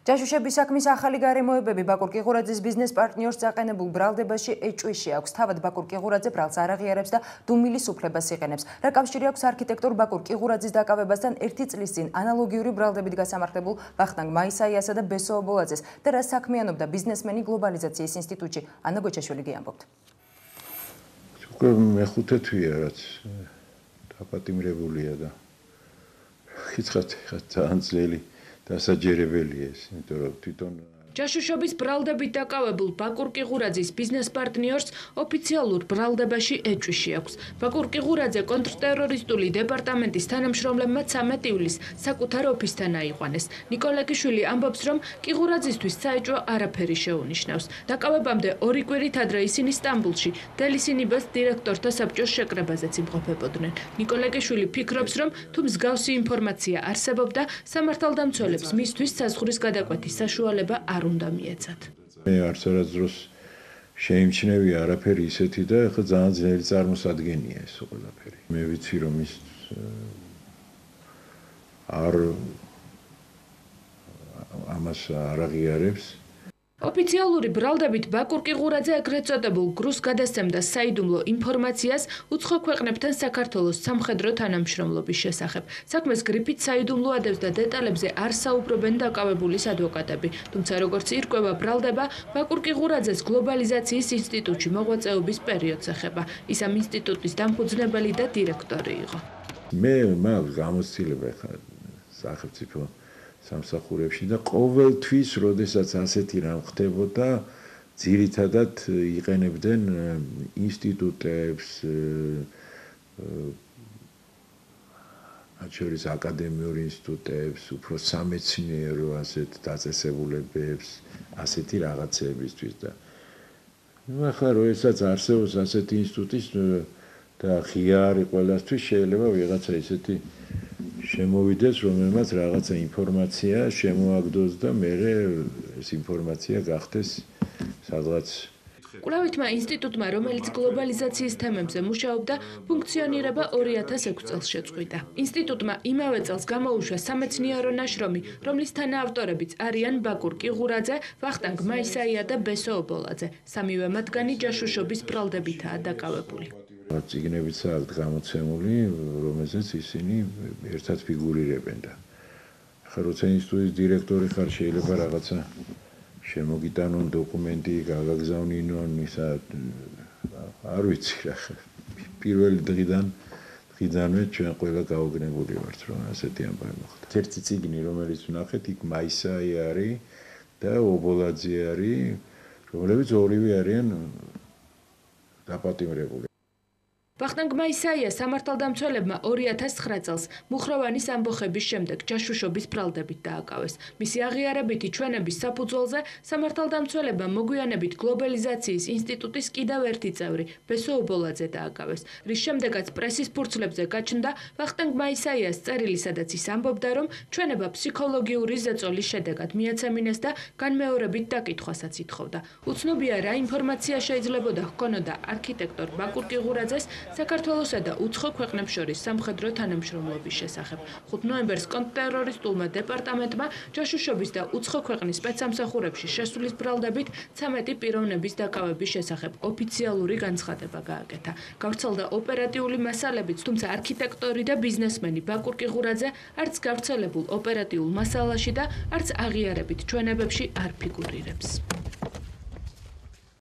ჯაშუშების საქმის ახალი გარემოებები ბაკურ კიღურაძის ბიზნეს პარტნიორს წაყენებულ ბრალდებაში ეჭვიში აქვს. თავად ბაკურ კიღურაძე ბრალს არ აღიარებს და დუმილის უფლებას იყენებს. რა კავშირი აქვს არქიტექტორ ბაკურ კიღურაძის დაკავებასთან 1 წლის წინ ანალოგიური ბრალდებით გასამართლებულ ვახტანგ მაისაიასა და ბესო ობოლაძეს და რა საქმიანობდა ბიზნესმენი გლობალიზაციის ინსტიტუტში. ანა გოჩაშვილი გიამბობთ. უკვე მეხუთე თვეა რაც დაპატიმრებულია და ხიცხად ძალიან ძნელი დასაჯერებელია ეს, იმიტომ რომ თვითონ ჯაშუშობის ბრალდებით დაკავებულ ბაკურ კიღურაძის ბიზნეს პარტნიორს ოფიციალურ ბრალდებაში ეჭვიში აქვს. ბაკურ კიღურაძე კონტრტერორისტული დეპარტამენტის თანამშრომლებმა 13 ივლისს საკუთარ ოფისთან აიყვანეს. ნიკოლაკიშვილი ამბობს, რომ კიღურაძისთვის საეჭვო არაფერი შეუნიშნავს. დაკავებამდე 2 კვირით ადრე ისინი სტამბულში დელისინიბას დირექტორთა საბჭოს შეკრებაზეც იმყოფებოდნენ. ნიკოლაკიშვილი ფიქრობს, რომ თუ მსგავსი ინფორმაცია არსებობდა, სამართალდამცველებს მისთვის საზღვრის გადაკვეთის საშუალება არ უნდა მიეცათ. მე არცერაც დროს შეიმჩნევი არაფერი ისეთი და ახლა ძალიან ძნელი წარმოსადგენია ეს ყველაფერი. მე ვიცი რომ ის ამას არ აღიარებს. ოფიციალური ბრალდებით ბაკურ კიღურაძე აგრეთ წოდებულ გრუს გადასცემდა საიდუმლო ინფორმაციას უცხო ქვეყნებთან საქართველოს სამხედრო თანამშრომლობის შესახებ. საქმეს გრიფით საიდუმლოადებს და დეტალებზე არ საუბრობენ დაკავებულის ადვოკატები. თუმცა როგორც ირკვევა ბრალდება, ბაკურ კიღურაძეს გლობალიზაციის ინსტიტუტში მოღვაწეობის პერიოდს ეხება. ის ამ ინსტიტუტის დამფუძნებელი და დირექტორი იყო. მე მაქვს გამოცდილება ხა სახელმწიფო სამსახურებში და ყოველთვის, როდესაც ასეთი რამ ხდებოდა, ძირითადად იყენებდნენ ინსტიტუტებს, მათ შორის აკადემიურ ინსტიტუტებს, უფრო სამეცნიერო ასეთ დაწესებულებებს, ასეთი რაღაცებისთვის და ახლა როდესაც არსებობს ასეთი ინსტიტუტი და ღია არის ყველასთვის, შეიძლება ვიღაცა ისეთი შემოვიდეს, რომელმაც რაღაცა ინფორმაცია შემოაგდოს და მერე ეს ინფორმაცია გახდეს სადღაც. კვლევითმა ინსტიტუტმა, რომელიც გლობალიზაციის თემებზე მუშაობდა, ფუნქციონირება 2006 წელს შეწყვიტა. ინსტიტუტმა იმავე წელს გამოუშვა სამეცნიერო ნაშრომი, რომლის თანაავტორებიც არიან ბაკურ კიღურაძე, ვახტანგ მაისაია და ბესო ობოლაძე. სამივე მათგანი ჯაშუშობის ბრალდებითაა დაკავებული. წიგნებიც აქვს გამოცემული, რომელზეც ისინი ერთად ფიგურირებენ და ახლა როცა ინსტიტუტის დირექტორი ხარ, შეიძლება რაღაცა შემოგიტანონ დოკუმენტი, გაგაგზავნინონ, ისა არ ვიცი რა. პირველი დღიდანვე ჩვენ ყველა გაოგნებული ვართ, რომ ასეთი ამბავი მოხდა. ერთი წიგნი, რომელიც ვნახეთ, იქ მაისაია არის და ობოლაძე არის, რომლებიც ორივე არიან დაპატიმრებული. ვახტანგ მაისაია სამართალდამცველებმა 2009 წელს მუხროვანის ამბოხების შემდეგ ჯაშუშობის ბრალდებით დააკავეს. მისი აღიარებითი ჩვენების საფუძველზე სამართალდამცველებმა მოგვიანებით გლობალიზაციის ინსტიტუტის კიდევ ერთი წევრი ბესო ობოლაძე დააკავეს, რის შემდეგაც პრესის ფურცლებზე გაჩნდა ვახტანგ მაისაიას წერილი, სადაც ის ამბობდა, რომ ჩვენება ფსიქოლოგიური ზეწოლის შედეგად მიაცემინეს და განმეორებით დაკითხვასაც ითხოვდა. უცნობია რა ინფორმაცია შეიძლებოდა ჰქონოდა არქიტექტორ ბაკურ კიღურაძეს საქართველოსა და უცხო ქვეყნებს შორის სამხედრო თანამშრომლობის შესახებ. 5 ნოემბერს კონტრტერორისტულმა დეპარტამენტმა ჯაშუშობის და უცხო ქვეყნის სპეცსამსახურებში შესulis ბრალდებით 13 პიროვნების დაკავების შესახებ ოფიციალური განცხადება გააკეთა. გავრცელდა ოპერატიული მასალებიც, თუმცა არქიტექტორი და ბიზნესმენი ბაკურ კიღურაძე არც გავრცელებულ ოპერატიულ მასალაში და არც აღიარებით ჩვენებებში არ ფიგურირებს.